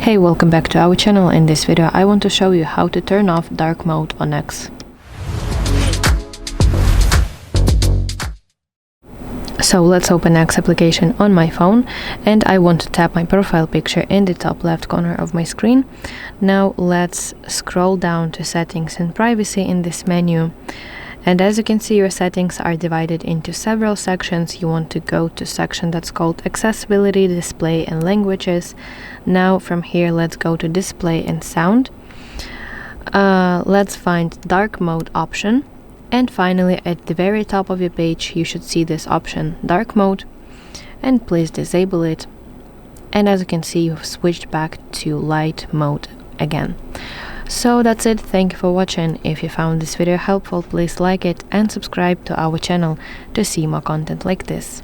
Hey, welcome back to our channel. In this video I want to show you how to turn off dark mode on X. So let's open X application on my phone, and I want to tap my profile picture in the top left corner of my screen. Now let's scroll down to settings and privacy in this menu. And as you can see, your settings are divided into several sections. You want to go to section that's called accessibility, display and languages. Now from here, let's go to display and sound. Let's find dark mode option. And finally, at the very top of your page, you should see this option, dark mode, and please disable it. And as you can see, you've switched back to light mode again. So that's it. Thank you for watching. If you found this video helpful, please like it and subscribe to our channel to see more content like this.